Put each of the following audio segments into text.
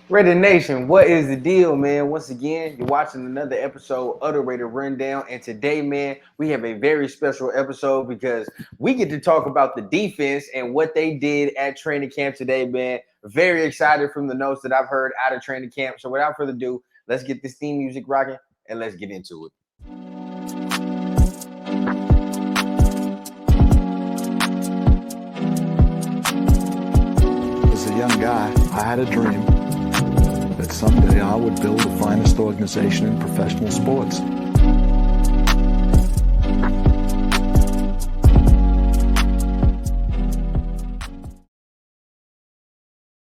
Raider Nation, what is the deal, man? Once again, you're watching another episode of the Raider Rundown, and today, man, we have a very special episode because we get to talk about the defense and what they did at training camp today, man. Very excited from the notes that I've heard out of training camp. So without further ado, let's get this theme music rocking and let's get into it. As a young guy, I had a dream that someday I would build the finest organization in professional sports.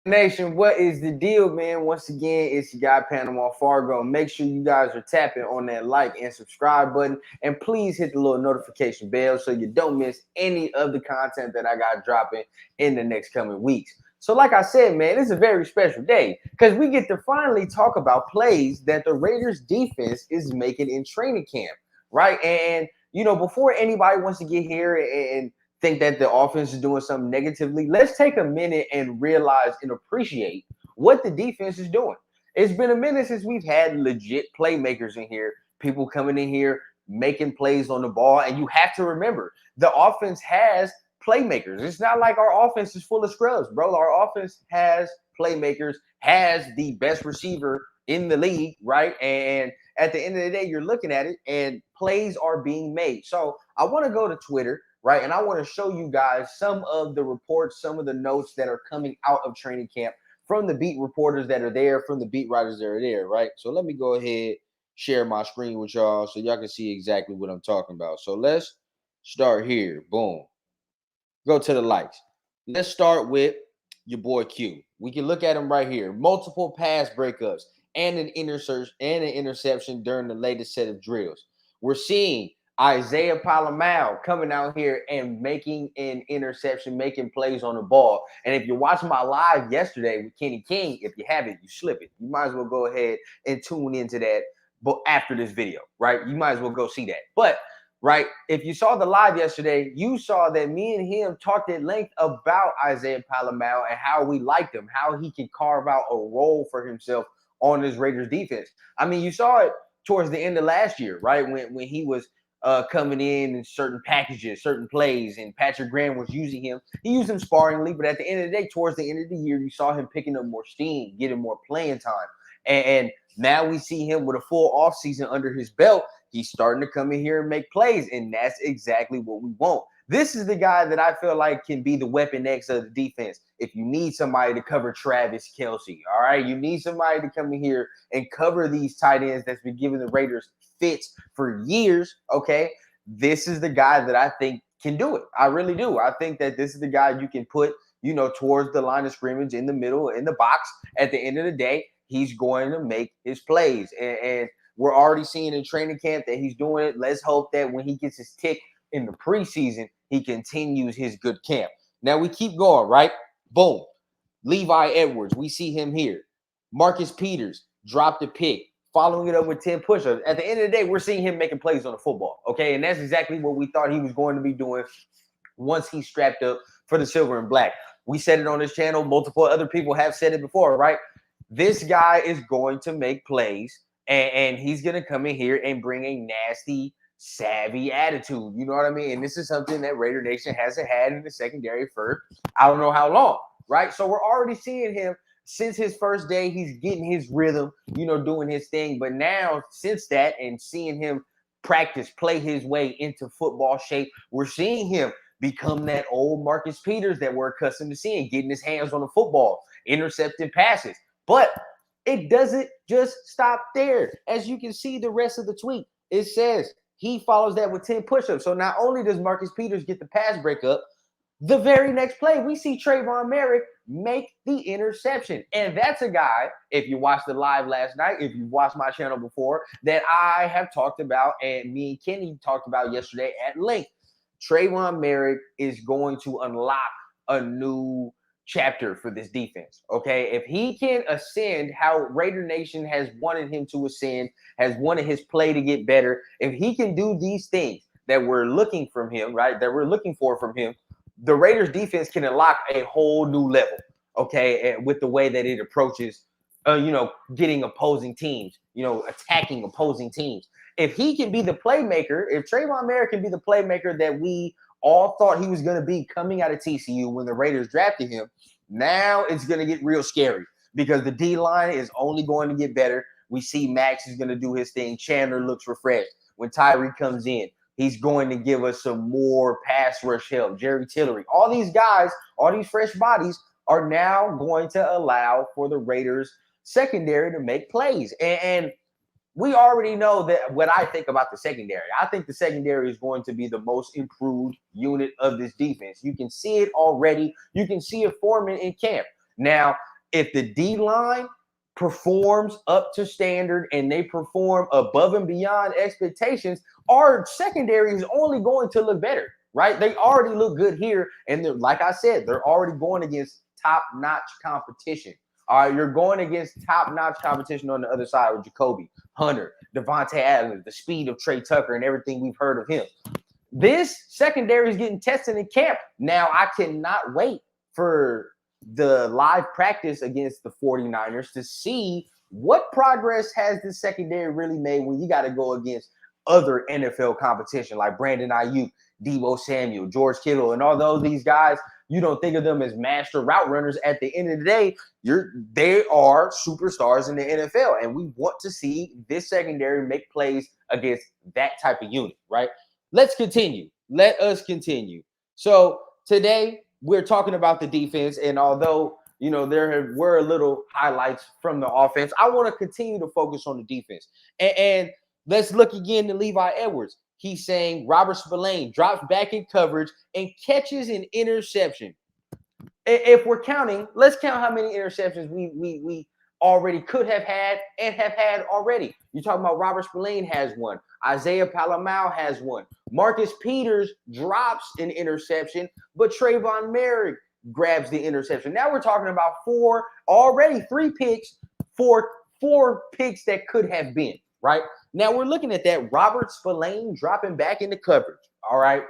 Nation, what is the deal, man? Once again, it's your guy Panama Fargo. Make sure you guys are tapping on that like and subscribe button, and please hit the little notification bell so you don't miss any of the content that I got dropping in the next coming weeks. So like I said, man, it's a very special day because we get to finally talk about plays that the Raiders defense is making in training camp, right? And, before anybody wants to get here and think that the offense is doing something negatively, let's take a minute and realize and appreciate what the defense is doing. It's been a minute since we've had legit playmakers in here, people coming in here, making plays on the ball. And you have to remember, the offense has playmakers. It's not like our offense is full of scrubs, bro. Our offense has playmakers, has the best receiver in the league, right? And at the end of the day, you're looking at it and plays are being made. So I want to go to Twitter, right? And I want to show you guys some of the reports, some of the notes that are coming out of training camp from the beat reporters that are there, from the beat writers that are there, right? So let me go ahead, share my screen with y'all so y'all can see exactly what I'm talking about. So let's start here. Boom. Go to the likes. Let's start with your boy Q. We can look at him right here. Multiple pass breakups and an interception during the latest set of drills. We're seeing Isaiah Palomar coming out here and making an interception, making plays on the ball. And if you're watching my live yesterday with Kenny King, if you haven't, you slip it. You might as well go ahead and tune into that after this video, right? You might as well go see that. But right, if you saw the live yesterday, you saw that me and him talked at length about Isaiah Palomar and how we liked him, how he can carve out a role for himself on this Raiders defense. I mean, you saw it towards the end of last year, right? When he was coming in certain packages, certain plays, and Patrick Graham was using him. He used him sparingly, but at the end of the day, towards the end of the year, you saw him picking up more steam, getting more playing time. And now we see him with a full offseason under his belt. He's starting to come in here and make plays, and that's exactly what we want. This is the guy that I feel like can be the weapon X of the defense. If you need somebody to cover Travis Kelce, all right? You need somebody to come in here and cover these tight ends that's been giving the Raiders fits for years, okay? This is the guy that I think can do it. I really do. I think that this is the guy you can put, towards the line of scrimmage, in the middle, in the box. At the end of the day, he's going to make his plays. And we're already seeing in training camp that he's doing it. Let's hope that when he gets his tick in the preseason, he continues his good camp. Now we keep going, right? Boom. Levi Edwards, we see him here. Marcus Peters dropped a pick, following it up with 10 push-ups. At the end of the day, we're seeing him making plays on the football, okay? And that's exactly what we thought he was going to be doing once he strapped up for the silver and black. We said it on this channel. Multiple other people have said it before, right? This guy is going to make plays, and he's going to come in here and bring a nasty, savvy attitude. You know what I mean? And this is something that Raider Nation hasn't had in the secondary for I don't know how long, right? So we're already seeing him since his first day. He's getting his rhythm, doing his thing. But now, since that, and seeing him practice, play his way into football shape, we're seeing him become that old Marcus Peters that we're accustomed to seeing, getting his hands on the football, intercepting passes. But it doesn't just stop there. As you can see, the rest of the tweet, it says he follows that with 10 push-ups. So not only does Marcus Peters get the pass breakup, the very next play, we see Trayvon Merrick make the interception. And that's a guy, if you watched the live last night, if you watched my channel before, that I have talked about and me and Kenny talked about yesterday at length. Trayvon Merrick is going to unlock a new chapter for this defense, okay? If he can ascend how Raider Nation has wanted him to ascend, has wanted his play to get better, if he can do these things that we're looking from him, right, that we're looking for from him, the Raiders defense can unlock a whole new level, okay, with the way that it approaches, getting opposing teams, attacking opposing teams. If he can be the playmaker, if Trayvon Merrick can be the playmaker that we all thought he was going to be coming out of TCU when the Raiders drafted him, now it's going to get real scary because the D line is only going to get better. We see Max is going to do his thing. Chandler looks refreshed. When Tyree comes in, he's going to give us some more pass rush help. Jerry Tillery, all these guys, all these fresh bodies are now going to allow for the Raiders secondary to make plays. And we already know that what I think about the secondary. I think the secondary is going to be the most improved unit of this defense. You can see it already. You can see it forming in camp. Now, if the D-line performs up to standard and they perform above and beyond expectations, our secondary is only going to look better, right? They already look good here. And like I said, they're already going against top-notch competition. All right, you're going against top-notch competition on the other side with Jacoby, Hunter, Devontae Adams, the speed of Trey Tucker, and everything we've heard of him. This secondary is getting tested in camp. Now, I cannot wait for the live practice against the 49ers to see what progress has this secondary really made when you got to go against other NFL competition like Brandon Ayuk, Deebo Samuel, George Kittle, and although these guys, you don't think of them as master route runners, at the end of the day, they are superstars in the NFL, and we want to see this secondary make plays against that type of unit, right? Let's continue. Let us continue. So today we're talking about the defense, and although there were little highlights from the offense, I want to continue to focus on the defense. And let's look again to Levi Edwards. He's saying Robert Spillane drops back in coverage and catches an interception. If we're counting, let's count how many interceptions we already could have had and have had already. You're talking about Robert Spillane has one. Isaiah Palamau has one. Marcus Peters drops an interception, but Trayvon Merrick grabs the interception. Now we're talking about three picks, four picks that could have been, right? Now we're looking at that Robert Spillane dropping back into coverage, all right?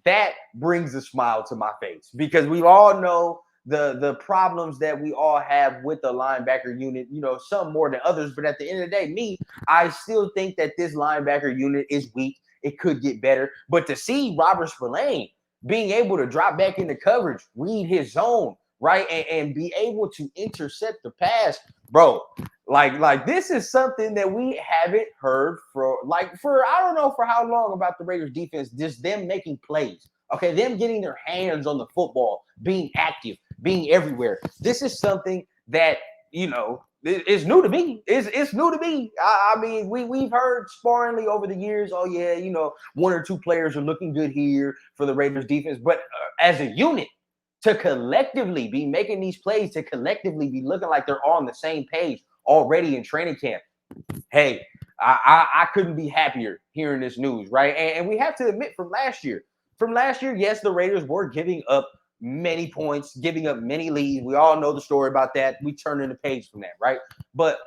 That brings a smile to my face because we all know the problems that we all have with the linebacker unit, some more than others. But at the end of the day, I still think that this linebacker unit is weak. It could get better. But to see Robert Spillane being able to drop back into coverage, read his zone, right, and be able to intercept the pass, bro, like this is something that we haven't heard for I don't know for how long about the Raiders defense, just them making plays. Okay, them getting their hands on the football, being active, being everywhere. This is something that, is new to me. It's new to me. I mean, we've heard sparingly over the years, oh yeah, one or two players are looking good here for the Raiders defense, but as a unit, to collectively be making these plays, to collectively be looking like they're all on the same page already in training camp. Hey, I couldn't be happier hearing this news, right? And we have to admit from last year, yes, the Raiders were giving up many points, giving up many leads. We all know the story about that. We turn in the page from that, right? But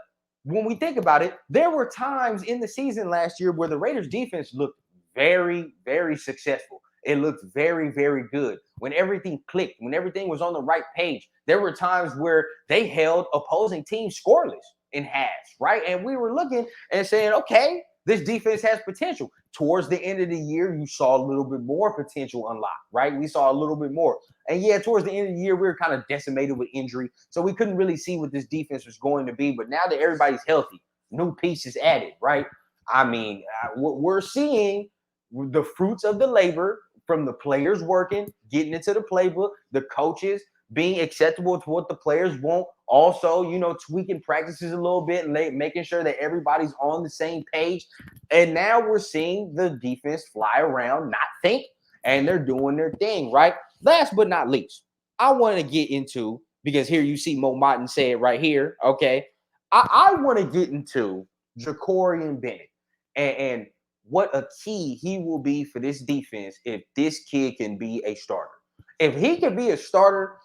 when we think about it, there were times in the season last year where the Raiders defense looked very, very successful. It looked very, very good. When everything clicked, when everything was on the right page, there were times where they held opposing teams scoreless in halves, right? And we were looking and saying, okay, this defense has potential. Towards the end of the year, you saw a little bit more potential unlocked, right? We saw a little bit more. And yeah, towards the end of the year, we were kind of decimated with injury. So we couldn't really see what this defense was going to be. But now that everybody's healthy, new pieces added, right? I mean, we're seeing the fruits of the labor from the players working, getting into the playbook, the coaches being acceptable to what the players want. Also, tweaking practices a little bit and making sure that everybody's on the same page. And now we're seeing the defense fly around, not think, and they're doing their thing, right? Last but not least, I want to get into, because here you see Mo Martin say it right here, okay? I want to get into Jakorian Bennett and what a key he will be for this defense if this kid can be a starter. If he can be a starter,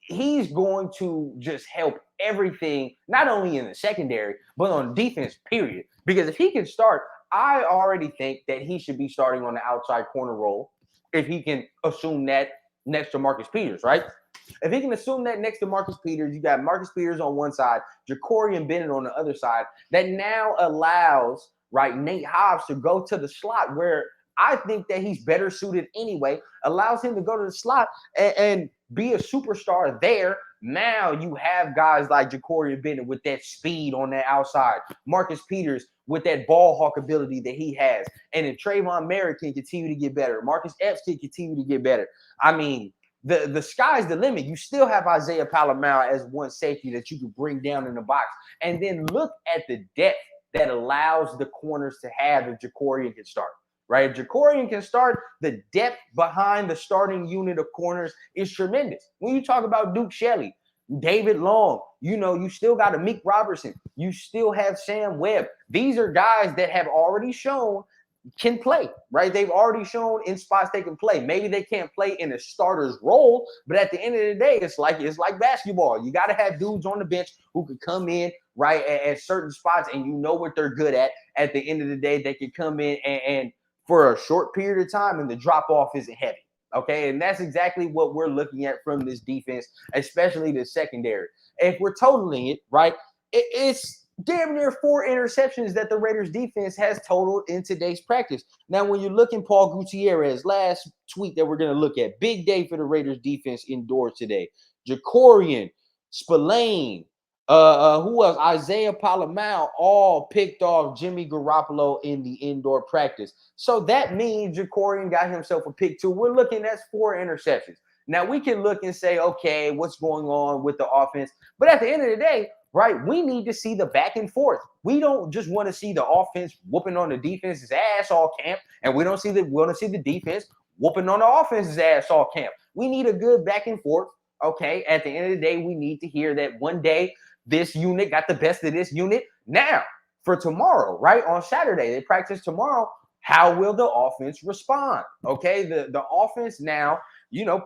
he's going to just help everything, not only in the secondary, but on defense, period. Because if he can start, I already think that he should be starting on the outside corner role if he can assume that next to Marcus Peters, right? If he can assume that next to Marcus Peters, you got Marcus Peters on one side, Jakorian Bennett on the other side, that now allows, right, Nate Hobbs to go to the slot where I think that he's better suited anyway, allows him to go to the slot and be a superstar there. Now you have guys like Jakorian Bennett with that speed on that outside, Marcus Peters with that ball hawk ability that he has. And if Trayvon Merritt can continue to get better, Marcus Epps can continue to get better. I mean, the sky's the limit. You still have Isaiah Palomar as one safety that you can bring down in the box. And then look at the depth that allows the corners to have if Jakorian can start. Right? If Jakorian can start, the depth behind the starting unit of corners is tremendous. When you talk about Duke Shelley, David Long, you still got a Meek Robertson. You still have Sam Webb. These are guys that have already shown can play, right? They've already shown in spots they can play. Maybe they can't play in a starter's role, but at the end of the day, it's like basketball. You got to have dudes on the bench who can come in, right, at certain spots, and you know what they're good at. At the end of the day, they can come in and for a short period of time, and the drop-off isn't heavy. Okay, and that's exactly what we're looking at from this defense, especially the secondary. If we're totaling it, right, it's damn near 4 interceptions that the Raiders defense has totaled in today's practice. Now, when you're looking, Paul Gutierrez, last tweet that we're going to look at, big day for the Raiders defense indoors today. Jakorian, Spillane, who else? Isaiah Palomar all picked off Jimmy Garoppolo in the indoor practice. So that means Jakorian got himself a pick too. We're looking at 4 interceptions. Now we can look and say, okay, what's going on with the offense? But at the end of the day, right, we need to see the back and forth. We don't just want to see the offense whooping on the defense's ass all camp, and we want to see the defense whooping on the offense's ass all camp. We need a good back and forth. Okay, at the end of the day, we need to hear that one day this unit got the best of this unit. Now, for tomorrow, right, on Saturday, they practice tomorrow. How will the offense respond? Okay, the offense now,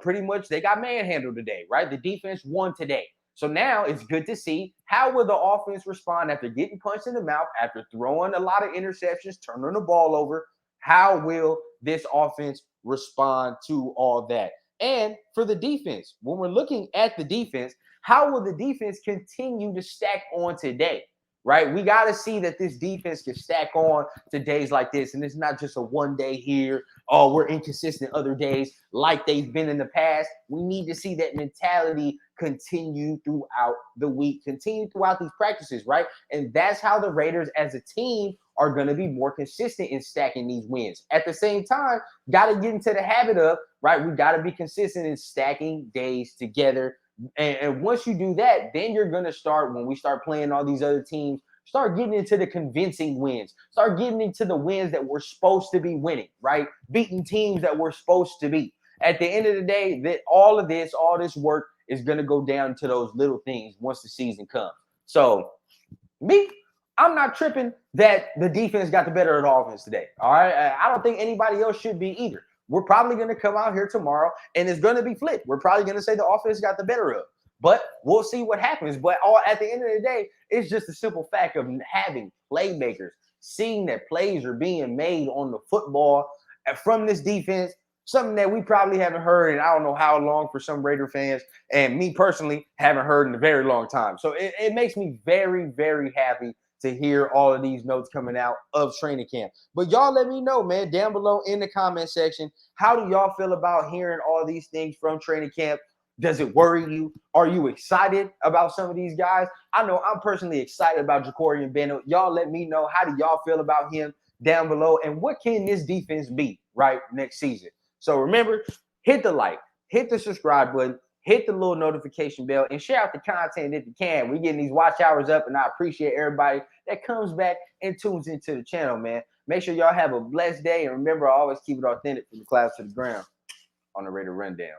pretty much they got manhandled today, right? The defense won today. So now it's good to see how will the offense respond after getting punched in the mouth, after throwing a lot of interceptions, turning the ball over. How will this offense respond to all that? And for the defense, when we're looking at the defense, how will the defense continue to stack on today? Right? We got to see that this defense can stack on to days like this. And it's not just a one day here. Oh, we're inconsistent other days like they've been in the past. We need to see that mentality continue throughout the week, continue throughout these practices, right? And that's how the Raiders as a team are going to be more consistent in stacking these wins. At the same time, got to get into the habit of, right, we got to be consistent in stacking days together. And once you do that, then you're going to start, when we start playing all these other teams, start getting into the convincing wins. Start getting into the wins that we're supposed to be winning, right? Beating teams that we're supposed to beat. At the end of the day, that all this work is going to go down to those little things once the season comes. So, I'm not tripping that the defense got the better of the offense today. All right. I don't think anybody else should be either. We're probably going to come out here tomorrow and it's going to be flipped. We're probably going to say the offense got the better of. But we'll see what happens. But at the end of the day, it's just a simple fact of having playmakers, seeing that plays are being made on the football from this defense, something that we probably haven't heard in I don't know how long for some Raider fans, and me personally haven't heard in a very long time. So it makes me very, very happy to hear all of these notes coming out of training camp. But y'all let me know, man, down below in the comment section, how do y'all feel about hearing all these things from training camp? Does it worry you? Are you excited about some of these guys? I know I'm personally excited about Jakorian Bennett. Y'all let me know, how do y'all feel about him down below? And what can this defense be, right, next season? So remember, hit the like, hit the subscribe button, hit the little notification bell, and share out the content if you can. We're getting these watch hours up, and I appreciate everybody that comes back and tunes into the channel, man. Make sure y'all have a blessed day, and remember, I always keep it authentic from the clouds to the ground on the Raider Rundown.